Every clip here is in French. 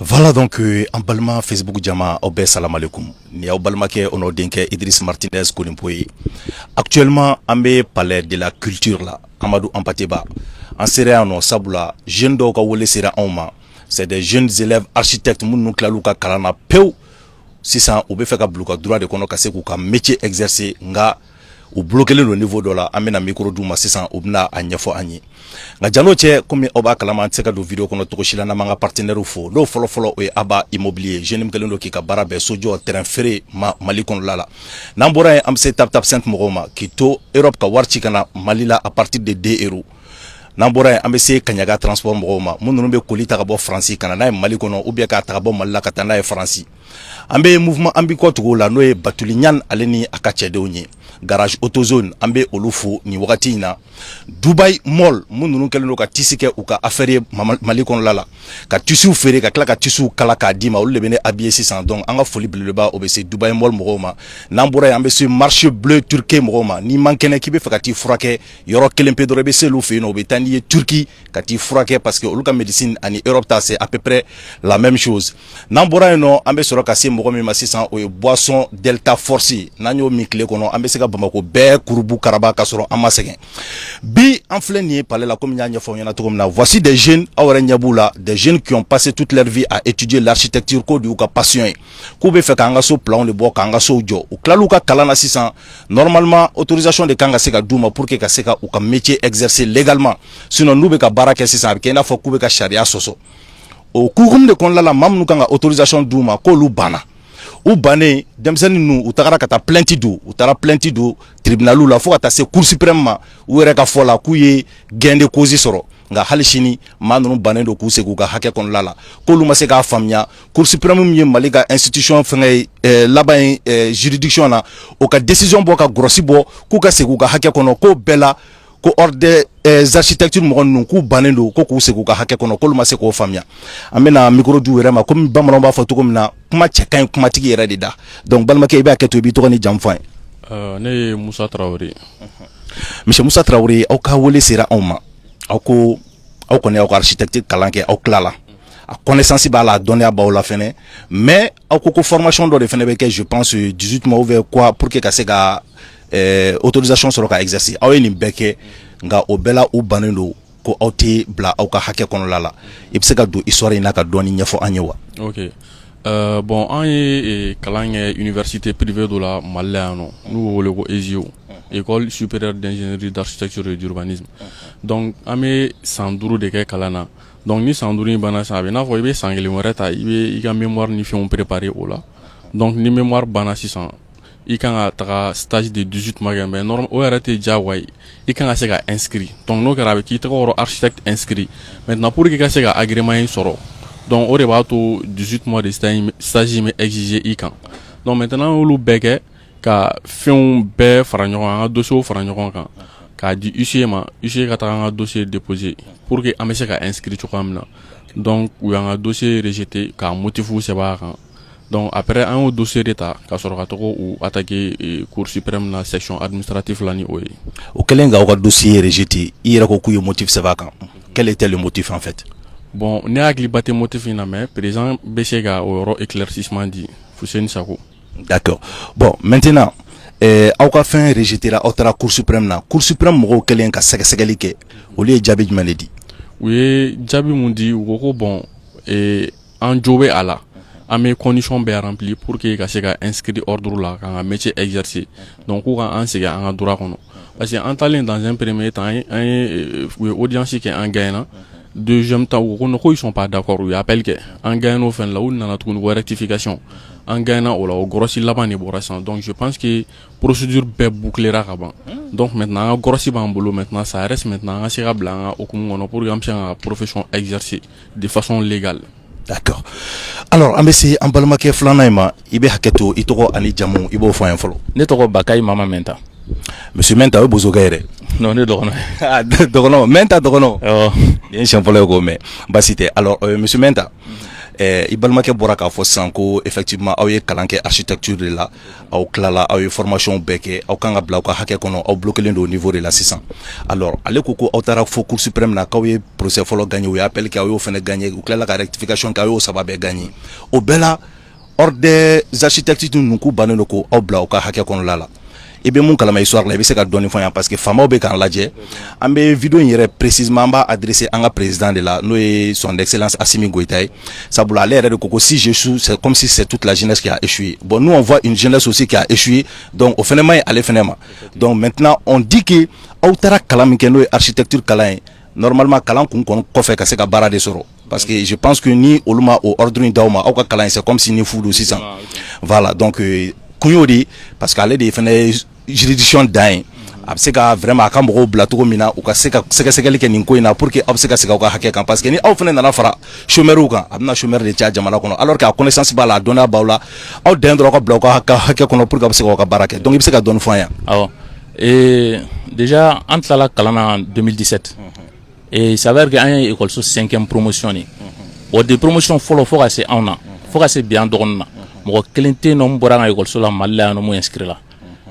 Voilà donc en balma Facebook jama obé salam alaikum. Ni au balma ke ono denke Idriss Martinez Kolimpoye. Actuellement ambe palais de la culture là, Amadou Ampateba. En séréano sabula jeune do ka wole sera onma. C'est des jeunes élèves architectes moun klaluka kalana peu. Sisan obe feka bluka droit de kono kase ku ka métier exercer nga ou bloquer le niveau de la amena micro duma sisan obna anyefo anyi. Nga jano che comme oba kalama tseka do video kono to shila na manga partenaire fo do follow e aba immobilier jeune mkelendo ki ka barabe sojo terrain ferré mali kono lala nambora am se tap 5 mogoma ki to Europe ka warchi kana malila à partir de 2 euros nambora am se kanyaga transport mogoma mununu be kolita ka bo France kana na mali kono ou bien ka ta bo malila ka tana e France ambe mouvement ambi ko to la no e batulinyan aleni akache de onye garage autozone ambe olufu ni wakati na Dubai Mall mununu keleno ka tisike u ka affaire mali kono lala ka tisu fere ka kala ka tisu kala ka dima olu lebene habillé 600 donc anga folie bleu ba obese Dubai Mall mogoma nambura ambe ce marché bleu turquie mogoma ni mankene kibe fakati frake yoro kelempe do rebe selu fe no betani Turquie kati frake parce que olu ka médecine ani Europe ta c'est à peu près la même chose nambura no ambe soro ka se mogomi ma 600 o boisson delta force nanyo mikle kono ambe se ka bamako be kurubu karaba ka soro amasegen bi en plein parler la comme voici des jeunes des jeunes qui ont passé toute leur vie à étudier l'architecture ko du ka passion ko be fait kanga so plan le bo kanga so jo ou klaluka kalana 600 normalement autorisation de kanga seka duma pour que ka seka ou ka métier exercer légalement sinon nous be ka baraka 600 ke na fo ko be ka charia soso au kurum de kon la mamnu kanga autorisation duma ko lu bana ou bané demsani nu utara kata plainte do tribunalu la fo kata se cour suprême ou reka fola kuye gende kozi soro nga halishini manunu bané do ku se ku ga hake kon lala ko lu maseka famnya cour suprême mi maliga institution fengay laban juridiction na o ka décision bo ka grossi bo ku ka se ku ga hake kono ko bela ko ordre architecture mo non ku banendo ko ku se ku ka hake kono ko luma se ko famia amena micro du rema comme bamano ba foto comme na kuma chekan kuma tigi yere da donc balma ke be aketo bi to ni jamfan ne Moussa Traoré monsieur Moussa Traoré au ka wole sera oma au ko ne au architecture kalanke au klala a connaissance ba la donner à baola fene mais au ko formation do de fene be que je pense 18 mois ouvert quoi pour que ka se ga autorisation sur ka exercer aw ni beke nga obela u banendo ko auti bla au ka hake kono lala ibseka do histoire ina ka doni nyafo anyewa. OK bon en kalange université privée de la Malano nous le ko ESIO école supérieure d'ingénierie d'architecture et d'urbanisme donc amé sanduru de ke kalana donc ni sanduru bana sabe na fo ibe sangeli moreta ibe iga mémoire ni fi on préparer ola donc ni mémoire bana 600 il kan a stage de 18 mois mais normal o arrêté jawai il kan se ga inscrit donc no karabe ki to architecte inscrit maintenant pour que se ga agrément soro donc o reba to 18 mois de stage mais exigé il kan donc maintenant o lu beke ka fion be faranyo an dossier faranyo kan ka di UCMA UC ka ta un dossier déposé pour que amese ga inscrit to kamna donc ou un dossier rejeté ka motifu se ba kan. Donc après un dossier d'état ka soro ka ou attaquer cour suprême na section administrative lani oy o kelenga o dossier rejeté ira ko kuyo motif se vacan quel était le motif en fait bon ne agli baté motif ina mais président Bechega o éclaircissement dit Fousseni Sako. D'accord bon maintenant au ka fin rejeté la autre cour suprême mo kelenga segali ke o lié jabi jmanedi oui jabi mundi ko bon et en jobé ala à mes conditions bien remplies pour que ka se ka inscrit ordre là quand un métier exercer donc ou quand on se ga en droit kono parce que en talent dans un premier temps un audience qui est en gagnant deuxième temps ou ils sont pas d'accord ils appellent que en gagnant fin là où on a trouvé une rectification en gagnant ou là au grossi là-bas ni borassan donc je pense que procédure bien bouclée là avant donc maintenant grossi bambolo maintenant ça reste maintenant assez blanc au comme pour que profession exercer de façon légale. D'accord. Alors, ambesi ambalma ke flanaima ibe haketo itoko ani jamu ibo fo infolo. Ne toko Bakay Mama Menta. Monsieur Menta bozo gaire. Non ne dokono. Ah dokono Menta dokono. Oh. Bien champion ko me. Basité. Alors monsieur Menta i balimakɛ bɔra k'a fɔ sisan ko effectivement aw ye kalan kɛ architecture de la aw tilala aw ye formation bɛɛ kɛ aw kan ka bila aw ka hakɛ kɔnɔ aw bloquelen don au niveau de la sisan alors ale ko aw taara fo cour suprême na k'aw ye procès fɔlɔ gagné u ye appel kɛ aw y'o fɛnɛ gagné u tilala ka rectification kɛ aw y'o saba bɛɛ gagné o bɛɛ la ordre des architectes ninnu k'u bannen don ko aw bila aw ka hakɛ kɔnɔla la i bɛ mun kalama histoire la i bɛ se ka dɔɔni fɔ yan parce que faamaw bɛ k'an lajɛ an bɛ vidéo in yɛrɛ précisément an b'a adressé an ka président de la n'o ye son excellence Assimi Goïta ye sabula ale yɛrɛ de ko si j'échoue c'est comme si c'est toute la jeunesse qui a échoué bon nous on voit une jeunesse aussi qui a échoué donc o fɛnɛ ma ɲi ale fɛnɛ ma donc maintenant on dit que aw taara kalan min kɛ n'o ye architecture kalan ye normalement kalan kun kɔfɛ ka se ka baara de sɔrɔ parce que je pense que ni olu ma o ordre in d'aw ma aw ka kalan c'est comme si ni fu don sisan voilà donc kun y'o de parce que ale de fɛnɛ juridiction dan ye a bɛ se ka vraiment a ka mɔgɔw bila cogo min na u ka se ka sɛgɛsɛgɛli kɛ nin ko in na pour que aw bɛ se ka segin aw ka hakɛ kan parce que ni aw fɛnɛ nana fara chômeurs kan a bɛna chômeur de caya jamana kɔnɔ alors que a connaissance b'a la a dɔnniya b'aw la aw dan dɔrɔn aw ka bila aw ka hakɛ kɔnɔ pour que aw bɛ se k'aw ka baara kɛ donc i bɛ se ka dɔɔni fɔ an yan. awɔ déjà an tilala kalan na en 2017 et il s'avère que an ye école so 5e promotion ni o de promotion fɔlɔ fo ka se anw na fo ka se bi an dɔgɔnin na mɔgɔ kelen tɛ yen nɔ mun bɔra an ka école so la Mali la yan nɔ mun inscrit la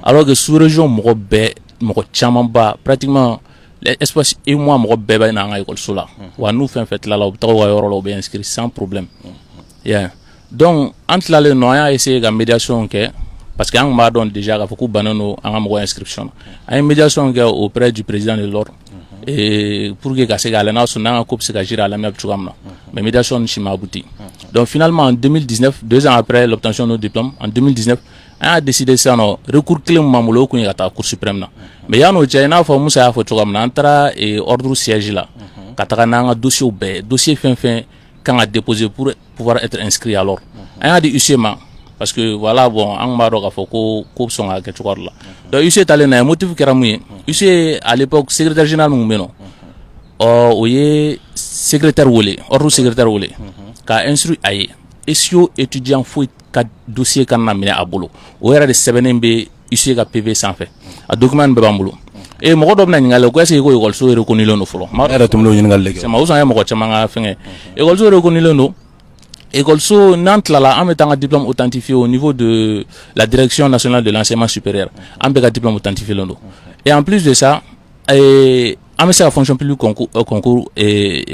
alors que sous région mɔgɔ bɛɛ mɔgɔ caman ba pratiquement l'espace et moi mɔgɔ bɛɛ bɛ na an ka école so la wa n'u fɛn fɛn tilala u bɛ taga u ka yɔrɔ la u bɛ inscrit sans problème yeah. Donc an tilalen nɔ an y'a essayé ka médiation kɛ parce que an b'a dɔn déjà k'a fɔ k'u bannen don an ka mɔgɔ inscription na an ye médiation kɛ auprès du président de l'ordre et pour que ka se k'a lajɛ n'a sɔrɔ n'an ka ko bɛ se ka gérer à l'amiable cogoya min na mais médiation ni si ma abouti donc finalement en 2019 2 ans après l'obtention de nos diplômes en 2019 an y'a décidé sisan nɔ recours kelen min b'an bolo o kun ye ka taa cour suprême na mais yan'o cɛ i n'a fɔ Musa y'a fɔ cogoya min na an taara ordre siège la ka taga n'an ka dossier bɛɛ dossier fɛn fɛn kan ka déposer pour pouvoir être inscrit alors an y'a di huissier ma parce que voilà bon an b'a dɔn k'a fɔ ko bɛ sɔn ka kɛ cogoya dɔ la donc huissier talen n'a ye motif kɛra mun ye huissier à l'époque secrétaire général mun bɛ yen nɔ o ye secrétaire wele ordre secrétaire wele k'a instruit a ye SIO étudiant foyi ka dossier kan na minɛ a bolo o yɛrɛ de sɛbɛnnen bɛ huissier ka PV sanfɛ a document nin bɛɛ b'an bolo et mɔgɔ dɔ bɛna ɲininkali ko est-ce que ko école so reconnulen don fɔlɔ ne yɛrɛ tun bɛ o ɲininkali de kɛ o sɔn ye mɔgɔ caman ka fɛngɛ école so reconnulen don école so n'an tilala an bɛ taa an ka diplôme authentifié au niveau de la direction nationale de l'enseignement supérieur an bɛɛ ka diplôme authentifié don et en plus de ça an bɛ se ka fonction publique concours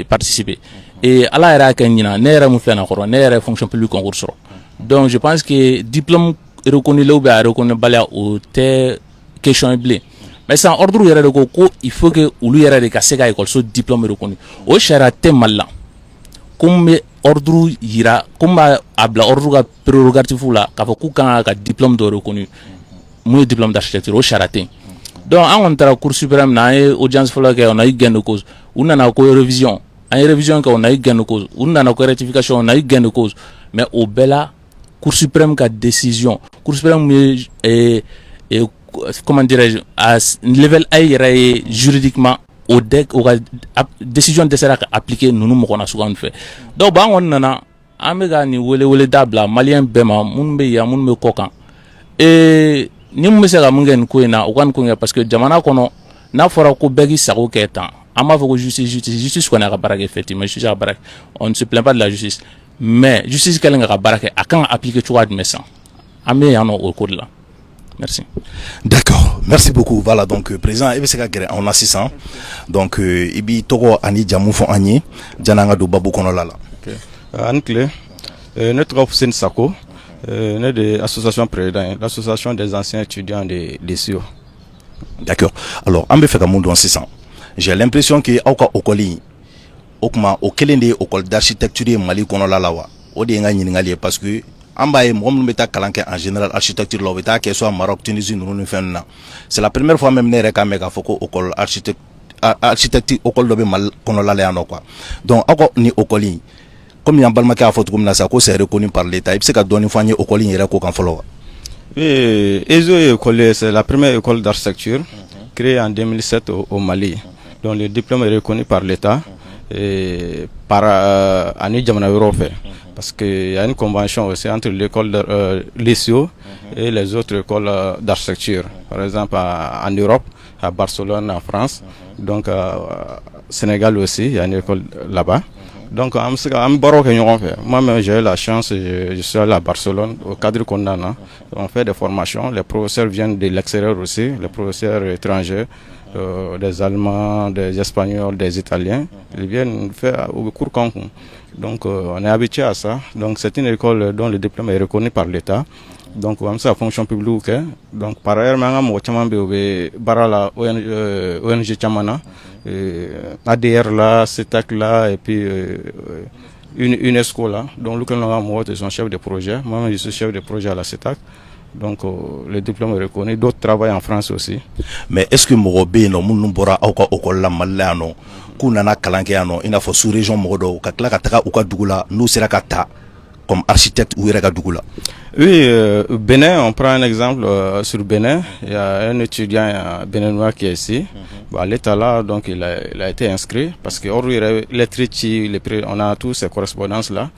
participer et ala yɛrɛ y'a kɛ ɲinan ne yɛrɛ mun filɛ na kɔrɔ ne yɛrɛ fonction publique concours sɔrɔ donc je pense que diplôme reconnu ou bien reconnu baliya o tɛ question ye bilen mais sisan ordre yɛrɛ de ko il faut que olu yɛrɛ de ka se ka école so diplôme reconnu o sariya tɛ Mali la ko mun bɛ ordre yira ko mun b'a bila ordre ka prérogative la k'a fɔ k'u kan ka diplôme dɔ reconnu mun ye diplôme d'architecture o sariya tɛ donc an kɔni taara cour suprême na an ye audience fɔlɔ kɛ on a eu gain de cause u nana ko révision an ye révision kɛ on a eu gain de cause u nana ko rectification on a eu gain de cause mais au bɛɛ la Cour suprême ka décision Cour suprême comment dirais-je à level A yɛrɛ ye juridiquement o ka décision dɛsɛra ka appliquer ninnu mɔgɔ na sugan fɛ donc an kɔni nana an bɛ ka nin wele da bila maliyɛn bɛɛ ma minnu bɛ yan minnu bɛ kɔ kan ni mun bɛ se ka mun kɛ nin ko in na o ka nin ko in kɛ parce que jamana kɔnɔ n'a fɔra ko bɛɛ k'i sago kɛ tan an b'a fɔ ko justice kɔni a ka baara kɛ effectivement justice a ka baara kɛ on ne se plaint pas de la justice mais justice kɛlen ka baara kɛ a kan ka appliquer cogoya jumɛn san an bɛ yan nɔ o ko de la merci. D'accord, merci beaucoup. Voilà donc président i bɛ se ka gɛrɛ anw na sisan donc i b'i tɔgɔ ani jamu fɔ an ye janni an ka don babu kɔnɔla la. A ni tile ne tɔgɔ Fuseni Sako ne de association président l'association des anciens étudiants de SIO. D'accord, alors an bɛ fɛ ka mun dɔn sisan j'ai l'impression que aw ka école o kuma o kelen de ye école d'architecture ye Mali kɔnɔla la wa o de ye n ka ɲininkali ye parce que an b'a ye mɔgɔ minnu bɛ taa kalan kɛ en général architecture la u bɛ taa kɛ soit Maroc Tunisie ninnu ni fɛn ninnu na c'est la première fois même ne yɛrɛ k'a mɛn k'a fɔ ko école architecture école dɔ bɛ Mali kɔnɔla la yan nɔ quoi donc aw ka ni école in comme yan balimakɛ y'a fɔ cogo min na sa ko c'est reconnu par l'État i bɛ se ka dɔɔni fɔ an ye école in yɛrɛ ko kan fɔlɔ wa. ESO école c'est la première école d'architecture créée en 2007 au Mali dont le diplôme est reconnu par l'État et par ani jamana wɛrɛw fɛ parce que il y a une convention aussi entre l'école de l'ESIO et les autres écoles d'architecture par exemple en Europe à Barcelone en France donc Sénégal aussi il y a une école là-bas Donc moi-même j'ai eu la chance, je suis allé à Barcelone au cadre Condana. On fait des formations, les professeurs viennent de l'extérieur aussi, les professeurs étrangers, des Allemands, des Espagnols, des Italiens, ils viennent faire au cours Cancun. Donc on est habitué à ça. Donc c'est une école dont le diplôme est reconnu par l'État. Donc on a la fonction publique. Donc par ailleurs, la ONG Chamana, ADR là, CETAC là, et puis UNESCO là. Donc nous sont chef de projet. Moi je suis chef de projet à la CETAC. Donc le diplôme est reconnu. D'autres travaillent en France aussi. Mais est-ce que Morobe no Munumbora Auka Okola Malano Kunana Kalankeano, il a fait sous-région Morodo, Kaklaka Uka Dougula, nous sera Kata comme architecte ou Iraka Dougula? Oui, Bénin, on prend un exemple sur Bénin. Il y a un étudiant béninois qui est ici. Bon, à l'état là, donc il a été inscrit parce que on a tous ces correspondances là.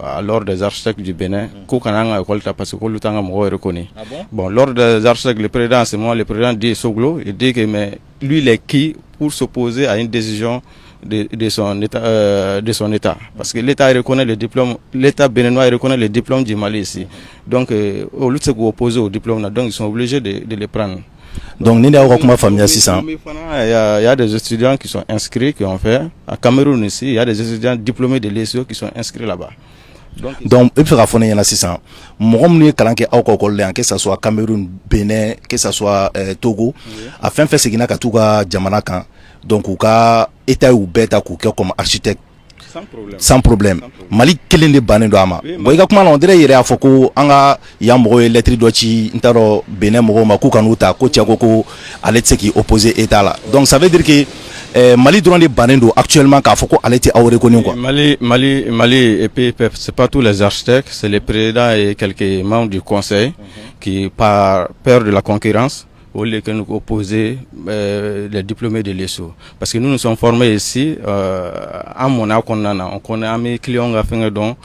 À l'ordre des architectes du Bénin, parce que est reconnu. Bon, l'ordre des architectes, le président, c'est moi, le président dit Soglo, il dit que mais lui, il est qui pour s'opposer à une décision de son état, parce que l'État reconnaît le diplôme, l'État béninois reconnaît le diplôme du Mali ici. Donc, au lieu de s'opposer au diplôme, donc ils sont obligés de les prendre. Donc, il y a des étudiants qui sont inscrits, qui ont fait. À Cameroun ici, il y a des étudiants diplômés de l'ESO qui sont inscrits là-bas. Donc, il faut qu'il y ait 600. Que ce soit Cameroun, Bénin, que ce soit Togo, afin de faire ce qu'il y a Jamanakan, donc, ou État ou Beta, comme architecte. Sans problème. Mali kelen de banen do ama. Boy ga kuma on dirait yere afoko anga yambo lettre do ci ntaro Benin mo ma ku kanuta ko tiago ko aletse qui opposé état là. Donc ça veut dire que Mali drone de banen do actuellement ka afoko alete awre ko quoi. Mali et puis c'est pas tous les architectes, c'est les présidents et quelques membres du conseil qui par peur de la concurrence au lieu que nous opposer les diplômés de l'ESO. Parce que nous sommes formés ici, à Monaco, on connaît mes clients à faire donc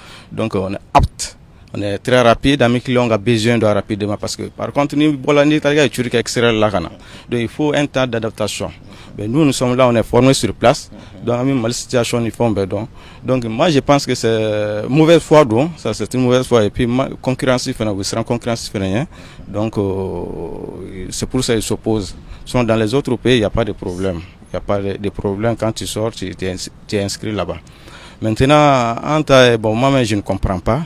on est apte, on est très rapide, mes clients ont besoin de rapidement parce que par contre, nous donc il faut un temps d'adaptation. Mais nous sommes là, on est formés sur place, dans la situation ils font donc moi je pense que c'est mauvaise foi donc ça c'est une mauvaise foi et puis concurrence vous serez concurrence donc c'est pour ça qu'ils s'opposent. Dans les autres pays il n'y a pas de problème, il n'y a pas de problème quand tu sors tu es inscrit là-bas. Maintenant moi je ne comprends pas.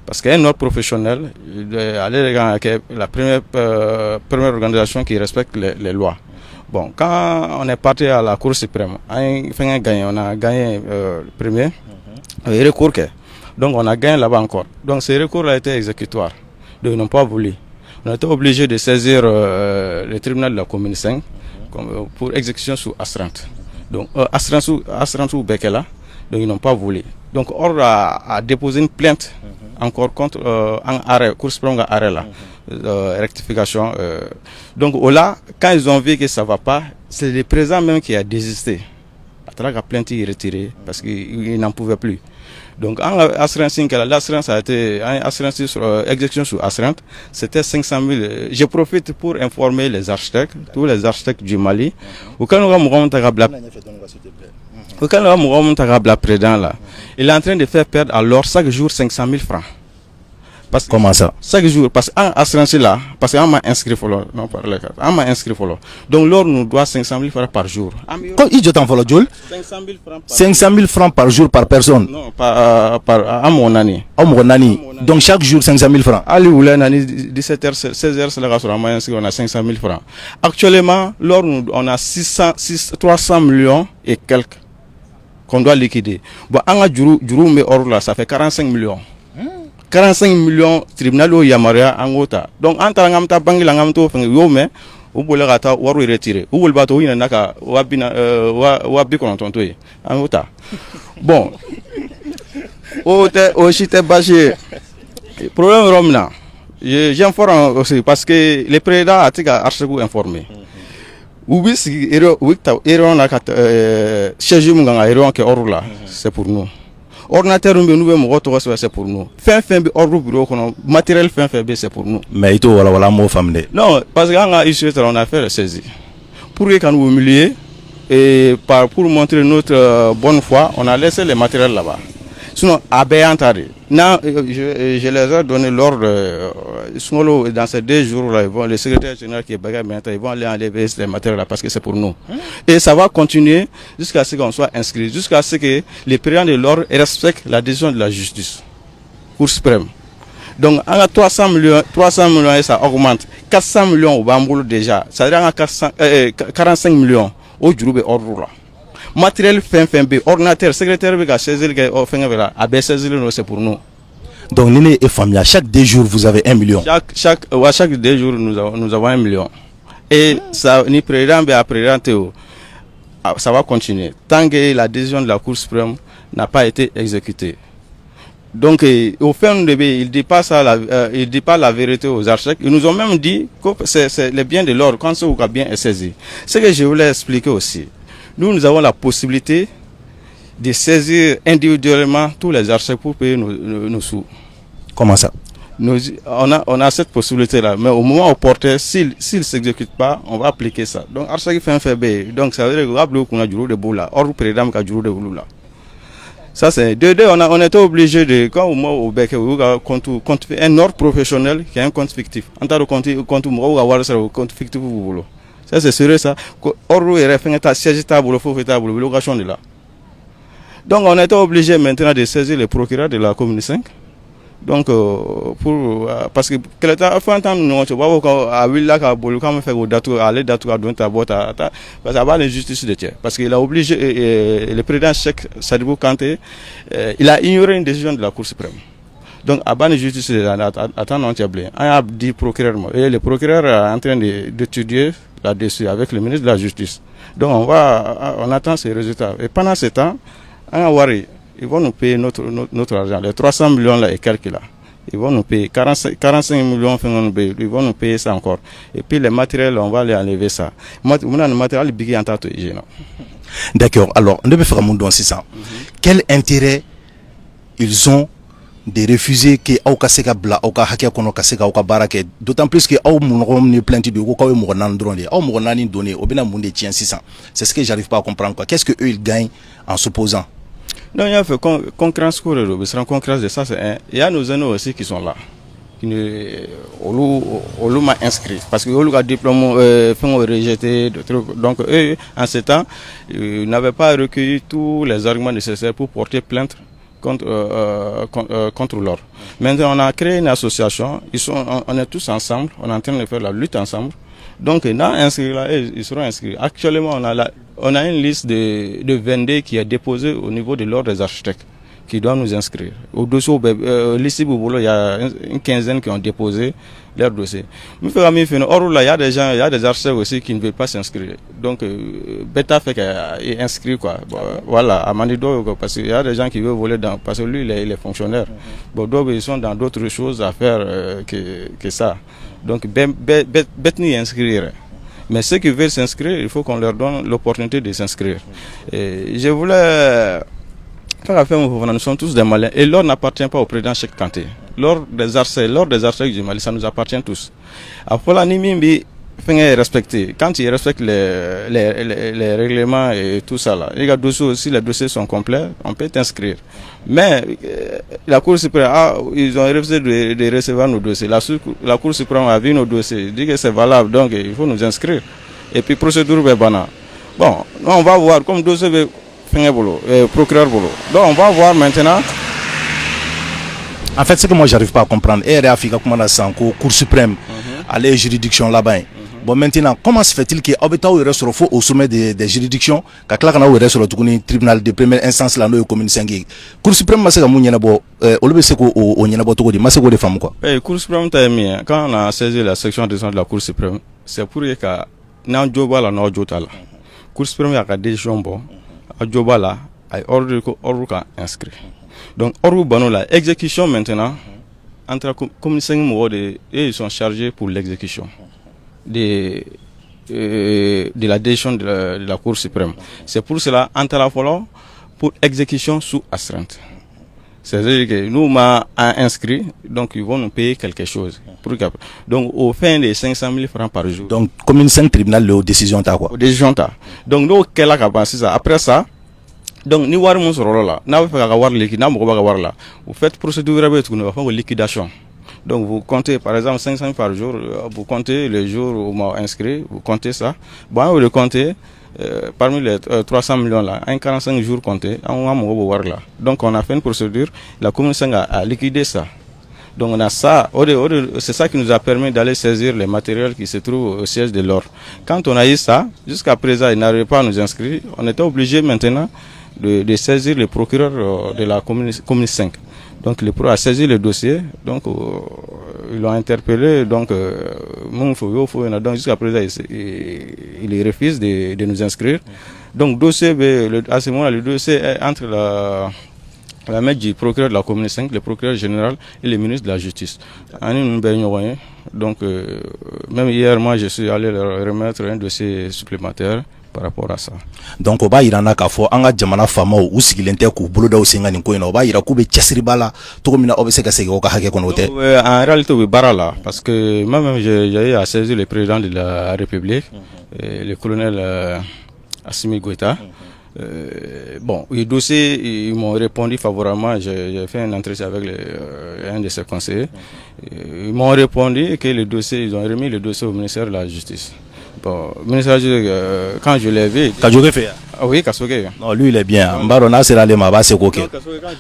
Parce qu'un autre professionnel, la première organisation qui respecte les lois. Bon, quand on est parti à la Cour suprême, on a gagné le premier recours. Donc on a gagné là-bas encore. Donc ce recours a été exécutoire. Donc ils n'ont pas voulu. On a été obligé de saisir le tribunal de la commune 5 pour exécution sous astreinte. Donc astreinte sous Bekela. Donc ils n'ont pas voulu. Donc Ordre a déposé une plainte encore contre un arrêt, Cour suprême arrêt là, rectification. Donc là, quand ils ont vu que ça ne va pas, c'est le président même qui a désisté. La plainte est retirée parce qu'il n'en pouvait plus. Donc en l'assurance a été assurance sur exécution sur assurance, c'était 500 000. Je profite pour informer les architectes, tous les architectes du Mali. Président là, il est en train de faire perdre alors chaque jour 500 000 francs. Comment ça? Chaque jour, parce qu'en assurance là, parce qu'on m'a inscrit donc l'or nous doit 500 000 francs par jour. Quand il t'en faut le jour 500 000 francs par jour par personne. Non, à mon année. Donc chaque jour 500 000 francs. À l'année 17h, 16h, c'est là on a 500 000 francs. Actuellement, l'or on a 300 millions et quelques qu'on doit liquider. Bon, en a mais or là, ça fait 45 millions. 45 millions tribunal au Yamaria Angota. Donc, en tant que banque, l'angamto, mais ou pour le rata, ou retirer. Ou le bateau, il y en a wabi qu'on entend. Angota. Bon. Au chité bâché. Problème Romna. J'informe aussi parce que les présidents a été informés. Ou si Eron a chargé mon Eron qui est hors là, c'est pour nous. Ordinateur c'est pour nous. Fin ordre bureau matériel c'est pour nous. Mais il voilà mot famille. Non, parce qu'on a ici on a fait la saisie. Pour que quand vous humiliez, et pour montrer notre bonne foi, on a laissé les matériels là-bas. Sinon, à Béantari, je les ai donné l'ordre, dans ces 2 jours-là, le secrétaire général qui est Baga Béantari, ils vont aller enlever ces matériels-là parce que c'est pour nous. Et ça va continuer jusqu'à ce qu'on soit inscrit, jusqu'à ce que les présidents de l'ordre respectent la décision de la justice, Cour suprême. Donc, on a 300 millions et ça augmente. 400 millions au Bamboulou déjà. Ça veut dire 45 millions au Djourou et ordre là. Matériel fin B, ordinateur, secrétaire qui a saisi c'est pour nous. Donc, Néné et famille, à chaque 2 jours, vous avez 1 million. Chaque 2 jours, nous avons 1 million. Et ça, ni président, ça va continuer. Tant que la décision de la Cour suprême n'a pas été exécutée. Donc, au fin de il dit pas la vérité aux architectes. Ils nous ont même dit que c'est le bien de l'ordre quand ce bien est saisi. Ce que je voulais expliquer aussi. Nous avons la possibilité de saisir individuellement tous les architectes pour payer nos sous. Comment ça? On a cette possibilité-là. Mais au moment opportun, s'il ne s'exécute pas, on va appliquer ça. Donc, architecte fait un fait. Donc, ça veut dire qu'on a du de bout là. Or, le président a du de bout là. Ça, c'est on était obligé de, quand au bec, un ordre professionnel qui a un compte fictif. En tant que compte fictif, ça c'est sûr ça. Or, il y a siège table, location de là. Donc, on était obligé maintenant de saisir le procureur de la commune 5. Donc, parce que l'État a fait un temps, nous avons fait au datou, aller datou à donner ta boîte parce qu'il y a l'injustice de tiers. Parce qu'il a obligé, le président Cheikh Sadibou Kanté, il a ignoré une décision de la Cour suprême. Donc, à bas justice, attends, on tient bien. On a dit procureur, et le procureur est en train d'étudier là-dessus avec le ministre de la Justice. Donc, on attend ces résultats. Et pendant ce temps, on a worry. Ils vont nous payer notre argent, les 300 millions là et quelques là. Ils vont nous payer 45 millions, ils vont nous payer ça encore. Et puis les matériels, on va aller enlever ça. D'accord, alors, on devait faire un monde dans 600. Quel intérêt ils ont de refuser que Aouka Seka Bla, Aouka Hakia Kono Kaseka, Aouka Barake, d'autant plus que Aou Mouron plainte de Aouka Mouranan Drone, Aou Mouranan donné, Obena Moundé tient 600. C'est ce que j'arrive pas à comprendre. Qu'est-ce qu'eux ils gagnent en s'opposant? Non, il y a fait concurrence concurrence de ça, c'est un. Il y a nos aînés aussi qui sont là. On m'a inscrit. Parce que on a diplôme, rejeté, donc eux, en ce temps, ils n'avaient pas recueilli tous les arguments nécessaires pour porter plainte contre l'ordre. Maintenant, on a créé une association, on est tous ensemble, on est en train de faire la lutte ensemble. Donc, ils seront inscrits. Actuellement, on a une liste de 22 qui est déposée au niveau de l'ordre des architectes qui doivent nous inscrire. Au-dessus, il y a une quinzaine qui ont déposé leur dossier. Il y a des architectes aussi qui ne veulent pas s'inscrire. Donc, Beta fait qu'il est inscrit, quoi. Voilà, à Manido, parce qu'il y a des gens qui veulent voler parce que lui, il est fonctionnaire. Bon, donc, ils sont dans d'autres choses à faire que ça. Donc, bête ni inscrire. Mais ceux qui veulent s'inscrire, il faut qu'on leur donne l'opportunité de s'inscrire. Je voulais faire affaire, nous sommes tous des Maliens. Et l'ordre n'appartient pas au président Cheikh Kanté. L'ordre des architectes du Mali, ça nous appartient tous. Après, la Nimimbi est respecté. Quand ils respectent les règlements et tout ça, là, les dossiers aussi, les dossiers sont complets, on peut t'inscrire. Mais la Cour suprême, ils ont refusé de recevoir nos dossiers. La Cour suprême a vu nos dossiers, dit que c'est valable, donc il faut nous inscrire. Et puis, procédure Bébana. Bon, on va voir, comme dossier procureur Bolo. Donc, on va voir maintenant. En fait, ce que moi, j'arrive pas à comprendre, et Afrika Cour suprême, à les juridictions là-bas. Bon, maintenant, comment se fait-il que Abeta reste au sommet des juridictions, qu'à reste sur le tribunal de première instance, là, nous, commune 5. Cour suprême, Massega Mounianabo, au Nianabo Togo, Massego de femmes, quoi. Cour suprême, quand on a saisi la section de la Cour suprême, c'est pour que, n'a pas la Nord-Jotala. Cour suprême, il y a des gens, bon, à Jobala, à ordre inscrit. Donc, ordre, la exécution maintenant, entre commune 5 et ils sont chargés pour l'exécution de la décision de la Cour suprême. C'est pour cela, entre la fois pour exécution sous astreinte. C'est-à-dire que nous, m'a inscrit, donc ils vont nous payer quelque chose. Donc, au fin de 500 000 francs par jour. Donc, commune 5 tribunal, le décision ta quoi? Décision ta. Donc, nous, quelle a capacité ça? Après ça, donc, ni war mon soro là, n'a pas avoir liquide, n'a pas avoir là. Vous faites procédure avec une liquidation. Donc, vous comptez, par exemple, 500 000 par jour, vous comptez les jours où m'a inscrit, vous comptez ça. Bon, vous le comptez. Parmi les 300 millions là, 45 jours comptés, donc on a fait une procédure, la commune 5 a liquidé ça. Donc on a ça, c'est ça qui nous a permis d'aller saisir les matériels qui se trouvent au siège de l'or. Quand on a eu ça, jusqu'à présent, ils n'arrivaient pas à nous inscrire, on était obligé maintenant de saisir le procureur de la commune 5. Donc le procureur a saisi le dossier, donc ils l'ont interpellé, donc jusqu'à présent il refuse de nous inscrire. Donc dossier, à ce moment-là, le dossier est entre la main du procureur de la commune 5, le procureur général et le ministre de la Justice. Donc même hier, moi je suis allé leur remettre un dossier supplémentaire par rapport à ça. Donc on va irana ka fo anga jamana fama ou sigilente ku boloda o singa ni ko ina ba ira ku be chesiri bala to mina obese ka sege ko hake kono te. En réalité oui barala parce que moi-même j'ai eu à saisir le président de la République, le colonel Assimi Goïta. Bon, les dossiers, ils m'ont répondu favorablement. J'ai fait un entretien avec un de ses conseillers. Ils m'ont répondu que le dossier, ils ont remis le dossier au ministère de la Justice. Bon, le ministère de la Justice, quand je l'ai vu. Kajoge fait. Ah oui, Kasoge. Non, lui il est bien. Mbarona sera le maba c'est OK.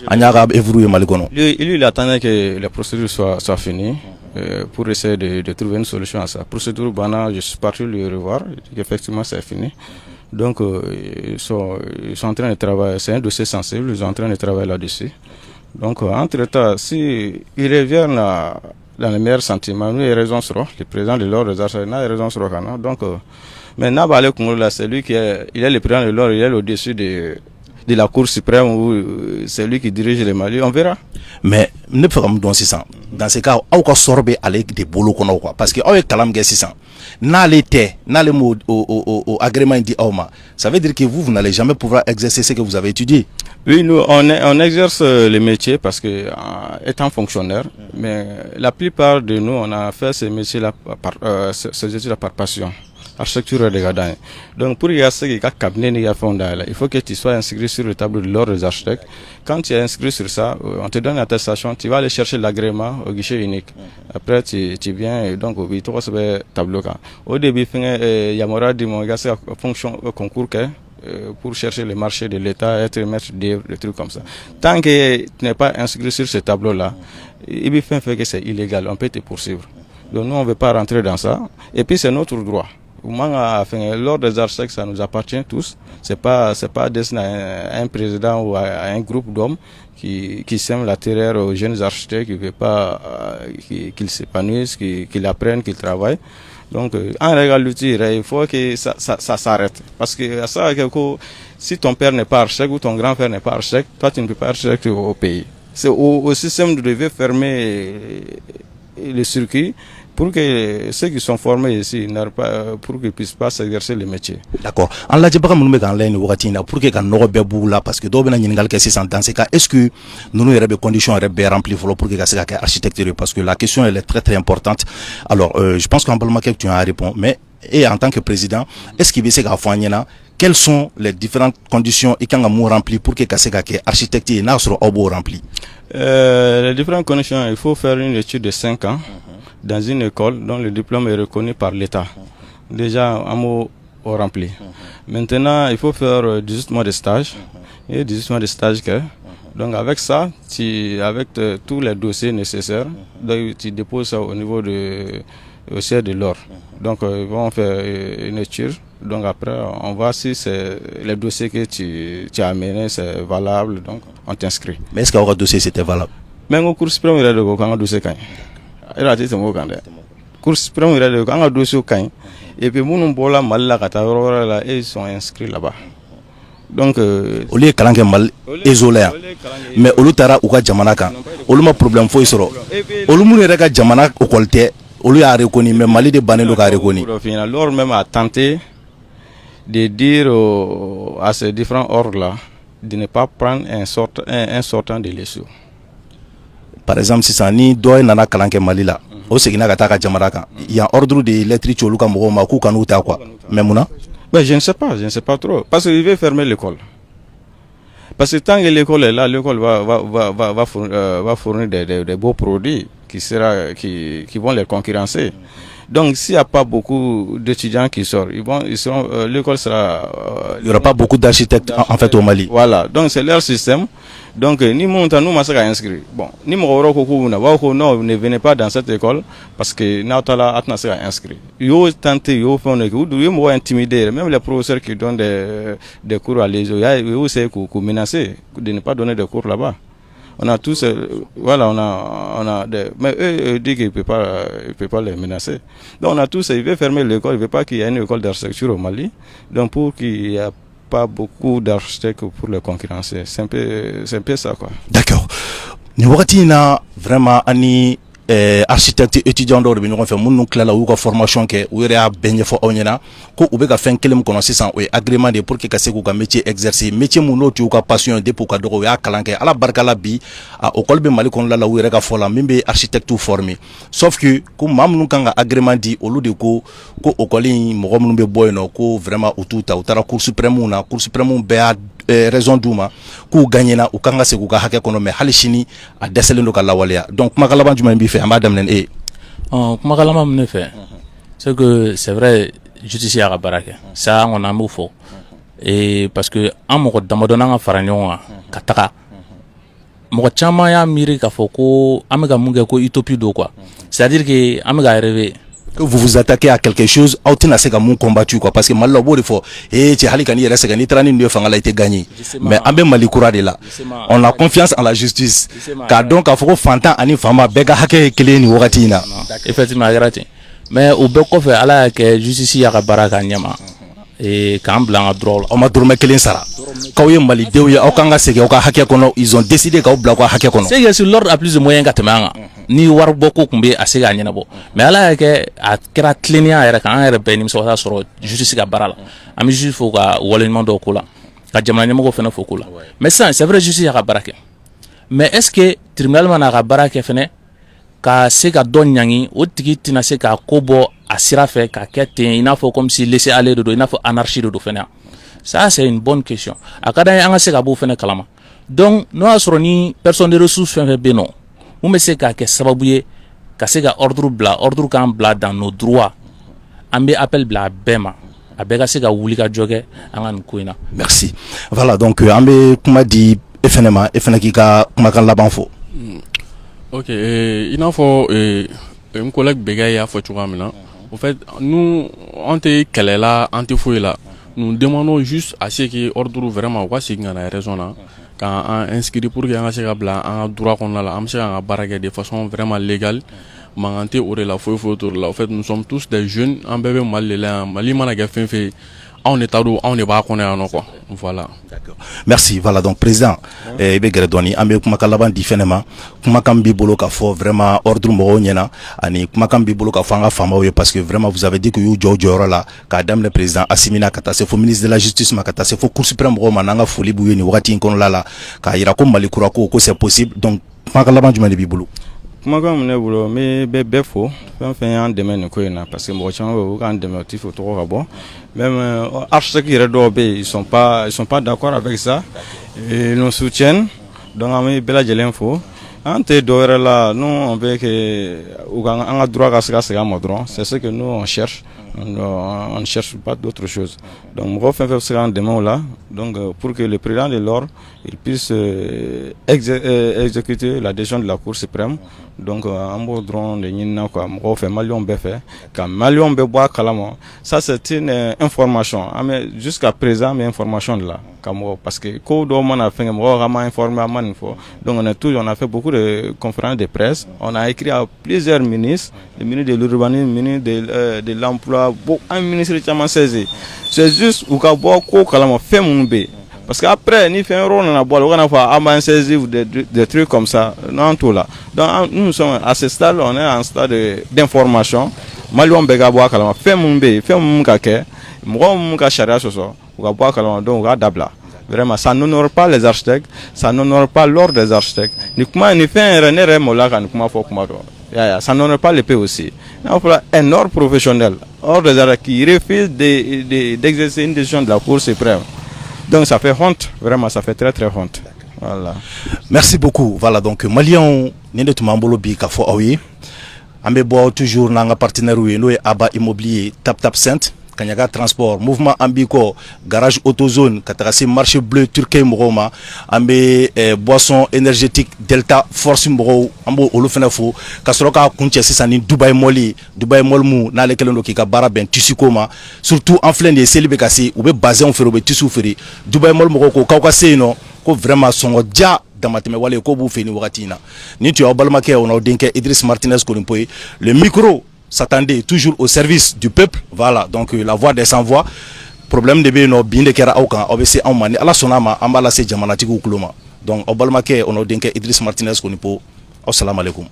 Anyaka évoluer malikono. Lui il attendait que la procédure soit finie. Pour essayer de trouver une solution à ça. Procédure Bana, je suis parti lui revoir. Effectivement, c'est fini. Donc, ils sont en train de travailler. C'est un dossier sensible. Ils sont en train de travailler là-dessus. Donc, entre-temps, si ils reviennent dans les meilleurs sentiments, nous, il y a raison sur le président de l'ordre des archives, il a raison sur le donc, maintenant, c'est lui qui est, il est le président de l'ordre, il est au-dessus de la Cour suprême où c'est lui qui dirige le Mali, on verra. Mais ne pas comme dans 600. Dans ce cas, on va sorber avec des boulots qu'on a quoi. Parce que on est calam 600. N'allez mot au agrément dit Auma. Ça veut dire que vous n'allez jamais pouvoir exercer ce que vous avez étudié. Oui, nous, on exerce le métier parce que étant fonctionnaire, mais la plupart de nous, on a fait ces métiers-là, ces études-là par passion. Architecture de Gadagne. Donc pour y accéder à cabinet il faut que tu sois inscrit sur le tableau de l'ordre des architectes. Quand tu es inscrit sur ça, on te donne l'attestation, tu vas aller chercher l'agrément au guichet unique. Après tu viens et donc tu vas sur le tableau. Au début, il y a une fonction concours pour chercher le marché de l'État, être maître d'œuvre, des trucs comme ça. Tant que tu n'es pas inscrit sur ce tableau-là, il fait que c'est illégal, on peut te poursuivre. Donc nous, on ne veut pas rentrer dans ça. Et puis c'est notre droit. L'ordre des architectes, ça nous appartient tous. C'est pas destiné à un président ou à un groupe d'hommes qui sème la terreur aux jeunes architectes, qui veut pas qu'ils s'épanouissent, qu'ils apprennent, qu'ils travaillent. Donc, en réalité, il faut que ça s'arrête. Parce que ça, si ton père n'est pas architecte ou ton grand-père n'est pas architecte, toi, tu ne peux pas être architecte au pays. C'est au système de fermer le circuit pour que ceux qui sont formés ici pour qu'ils puissent pas s'exercer le métier. D'accord. En la djebaka munu kan laine wakati na pour que kan no be bula parce que do bena nyingal ke 600 dans ces cas est-ce que nous avons des conditions remplies pour que ça soit architecture parce que la question elle est très très importante. Alors je pense qu'en Balma tu as répondu mais et en tant que président est-ce qu'il veut que fanyena quelles sont les différentes conditions et quand on rempli pour que ça soit architecture na sur obo rempli. Les différentes conditions, il faut faire une étude de 5 ans dans une école dont le diplôme est reconnu par l'État. Déjà, un mot rempli. Maintenant, il faut faire 18 mois de stage. Et 18 mois de stage, donc avec ça, avec tous les dossiers nécessaires, donc, tu déposes ça au niveau au siège de l'ordre. Donc, ils vont faire une étude. Donc après, on voit si les dossiers que tu as amenés, c'est valable. Donc, on t'inscrit. Mais est-ce qu'un dossier c'était valable? Mais au cours suprême, il y a un dossier. Il y a un cours suprême, il y a un dossier. Et puis, ils sont inscrits là-bas. Donc, au lieu de mal isolé, mais au lieu de faire Jamanaka, au lieu de problème, il faut y aller. Au lieu de faire Jamanaka au qualité, au lieu de reconnaître, mais Mali de Banelo a reconnu. L'ordre même a tenté de dire à ces différents ordres-là de ne pas prendre un sortant de l'ESO. par exemple sisan ni dɔ nana kalan kɛ Mali la o seginna ka taa ka jamana kan il y a ordre de lettre ci olu ka mɔgɔw ma k'u kan'u ta quoi mais mun Ben, je ne sais pas trop. Parce qu'il veut fermer l'école. Parce que tant que l'école est là, l'école va fournir des beaux produits qui vont les concurrencer. Donc, s'il n'y a pas beaucoup d'étudiants qui sortent, l'école sera... il n'y aura pas beaucoup d'architectes en fait au Mali. Voilà, donc c'est leur système. Donc, ni montant nous m'as inscrit. Bon, ni mon non, ne venez pas dans cette école parce que Nautala Atna sera inscrit. Yo tenté, yo fait on intimider, même les professeurs qui donnent des cours à l'ESO, yo c'est qu'on menacer de ne pas donner de cours là-bas. On a tous, voilà, on a des, mais eux disent qu'ils ne peuvent pas les menacer. Donc on a tous, ils veulent fermer l'école, ils ne veulent pas qu'il y ait une école d'architecture au Mali. Donc pour qu'il n'y ait pas beaucoup d'architectes pour les concurrencer. C'est un peu ça, quoi. D'accord. Ni wakati na vraiment ani architecte étudiant dɔw de bɛ ɲɔgɔn fɛ minnu tilala u ka formation kɛ u yɛrɛ y'a bɛɛ ɲɛfɔ aw ɲɛna ko u bɛ ka fɛn kelen min kɔnɔ sisan o ye agrément de pour que ka se k'u ka métier exercer métier mun n'o t'u ka passion depuis u ka dɔgɔ u y'a kalan kɛ ala barika la bi a école bɛ Mali kɔnɔna la u yɛrɛ ka fɔ la min bɛ architecte former sauf que ko maa minnu kan ka agrément di olu de ko école in mɔgɔ minnu bɛ bɔ yen nɔ ko vraiment u t'u ta u taara cour suprême na cour suprême bɛɛ y'a raison d'u ma k'u gagnera u kan ka se k'u ka hakɛ kɔnɔ mais hali sini a dɛsɛlen don ka lawaleya donc kumakan laban jumɛn b'i fɛ an b'a daminɛ e kumakan laban min ne fɛ c'est que c'est vrai justice y'a ka baara kɛ ça on an b'o fɔ parce que an mɔgɔ damadɔ n'an ka fara ɲɔgɔn kan ka taga mɔgɔ caman y'a miiri k'a fɔ ko an bɛ ka mun kɛ ko utopie don quoi c'est à dire que an bɛ ka rêver que vous vous attaquez à quelque chose aw tɛna se ka mun combattu quoi parce que Mali la u b'o de fɔ cɛ hali ka n'i yɛrɛ sɛgɛn n'i taara ni nin ye fanga la i tɛ gagner mais an bɛ Mali kura de la on a confiance en la justice k'a dɔn k'a fɔ ko fantan ani faama bɛɛ ka hakɛ ye kelen nin wagati in na effectivement a kɛra ten mais o bɛɛ kɔfɛ ala y'a kɛ justice y'a ka baara k'a ɲɛma k'an bila an ka droit la aw ma dɔrɔmɛ kelen sara k'aw ye malidenw ye aw kan ka segin aw ka hakɛ kɔnɔ ils ont décidé k'aw bila aw ka hakɛ kɔnɔ c'est que sur l'ordre a plus de moyens ka tɛmɛ an kan ni wari bɔ ko tun bɛ a se k'a ɲɛnabɔ mais ala y'a kɛ a kɛra tilennenya yɛrɛ kan an yɛrɛ bɛɛ nimisa sɔrɔ justice ka baara la an bɛ justice fo ka waleɲuman dɔw ko la ka jamana ɲɛmɔgɔw fana fo ko la mais sisan c'est vrai justice y'a ka baara kɛ mais est ce que tribunal mana a ka baara kɛ fɛnɛ ka se ka dɔ ɲangi o tigi tɛna se k'a ko bɔ a sira fɛ ka kɛ ten i n'a fɔ comme si laisser aller de do i n'a fɔ anarchie de do fɛnɛ ça c'est une bonne question a ka d'an ye an ka se ka b'o fɛnɛ kalama donc n'o y'a sɔrɔ ni personne de ressources fɛn fɛn bɛ yen nɔ mun bɛ se k'a kɛ sababu ye ka se ka ordre k'an bila dans nos droits an bɛ appel bila a bɛɛ ma a bɛɛ ka se ka wuli ka jɔ kɛ an ka nin ko in na. Merci. Voilà donc an bɛ kuma di e fɛnɛ ma e fɛnɛ k'i ka kumakan laban fɔ. Ok, i n'a fɔ n collègue Bɛgɛ y'a fɔ cogoya min na en fait nous on tɛ kɛlɛ la an tɛ foyi la nous demandons juste à ce que ordre vraiment u ka segin ka na raison na k'an inscrit pour que an ka se ka bila an ka droit kɔnɔna la an bɛ se k'an ka baara kɛ de façon vraiment légale mankan tɛ o de la foyi t'o de la en fait nous sommes tous des jeunes an bɛɛ bɛ Mali de la yan Mali mana kɛ fɛn fɛn anw de ta don anw de b'a kɔnɔ yan nɔ quoi voilà. D'accord. Merci. Voilà donc président i bɛ gɛrɛ dɔɔni an bɛ kumakan laban di fɛnɛ ma kumakan b'i bolo k'a fɔ vraiment ordre mɔgɔw ɲɛna ani kumakan b'i bolo k'a fɔ an ka faamaw ye parce que vraiment vous avez dit que y'u jɔ u jɔyɔrɔ la k'a daminɛ président Assimi na ka taa se fo ministre de la justice ma ka taa se fo cour suprême mɔgɔw ma n'an ka foli b'u ye nin wagati in kɔnɔna la k'a yira ko Mali kura ko c'est possible donc kumakan laban jumɛn de b'i bolo. kumakan min ne bolo n bɛ bɛɛ fo fɛn fɛn y'an dɛmɛ nin ko in na parce que mɔgɔ caman bɛ yen u k'an dɛmɛ u tɛ fɛ o tɔgɔ ka bɔ même architectes yɛrɛ dɔw bɛ yen ils sont pas d'accord avec ça ils nous soutiennent donc an bɛ bɛɛ lajɛlen fo an tɛ dɔwɛrɛ la nous on veut que an ka droit ka se ka segin an ma dɔrɔn c'est ce que nous on cherche on ne cherche pas d'autre chose donc mɔgɔ fɛn fɛn bɛ se k'an dɛmɛ o la donc pour que le président de l'ordre il puisse exécuter la décision de la Cour suprême donc an b'o dɔrɔn de ɲini na quoi mɔgɔw fɛ maliyɛnw bɛɛ fɛ ka maliyɛnw bɛɛ bɔ a kalama ça c'est une information an bɛ jusqu'à présent an bɛ information de la ka mɔgɔ parce que ko dɔw mana fɛn kɛ mɔgɔw ka ma informer an ma nin fɔ donc on a fait beaucoup de conférences de presse on a écrit à plusieurs ministres le ministre de l'urbanisme ministre de l'emploi un ministre caman saisi c'est juste u ka bɔ ko kalama fɛn minnu bɛ yen parce que après ni fɛn yɔrɔ nana bɔ la u kana fɔ an b'an saisir des trucs comme ça n'an t'o la donc nous sommes à ce stade on est en stade d'information maliyɛnw bɛɛ ka bɔ a kalama fɛn minnu bɛ yen fɛn minnu ka kɛ mɔgɔ minnu ka sariya sɔsɔ u ka bɔ a kalama donc u k'a dabila vraiment ça n'honore pas les architectes ça n'honore pas l'ordre des architectes ni kuma ni fɛn yɛrɛ ne yɛrɛ maloya ka ni kuma fɔ kuma dɔ ça n'honore pas l'épée aussi n'a fɔra un ordre professionnel ordre des arts qui refuse d'exercer une décision de la Cour suprême, donc ça fait honte, vraiment ça fait très très honte. Voilà. Merci beaucoup. Voilà, donc Maliens ni de tumambolo bi ka fo awi ambe bo toujours nanga partenaire wi no Aba Immobilier Tap Sainte Kanyaga Transport Mouvement Ambiko Garage Autozone Katarasi Marché Bleu Turquie Moroma ambe boisson énergétique Delta Force Moro ambo olufena fo kasroka kunche sisani Dubai Molmu na lekelo ki ka bara ben tissu koma surtout en plein de célibé kasi ou be basé on ferobe tissu feri Dubai Mol Moro ko kawka seno ko vraiment songo dia damateme wale ko bu feni wakatina ni tu abalmake on a denke Idriss Martinez Kolimpoy le micro s'attendait toujours au service du peuple, voilà, donc la voix des sans-voix, problème de bien de kera aucun, obc en mani, ala sonama, ambala se jamanatiku kuluma, donc obalmake on a denke Idriss Martinez Kolimpoy, assalamu alaikum.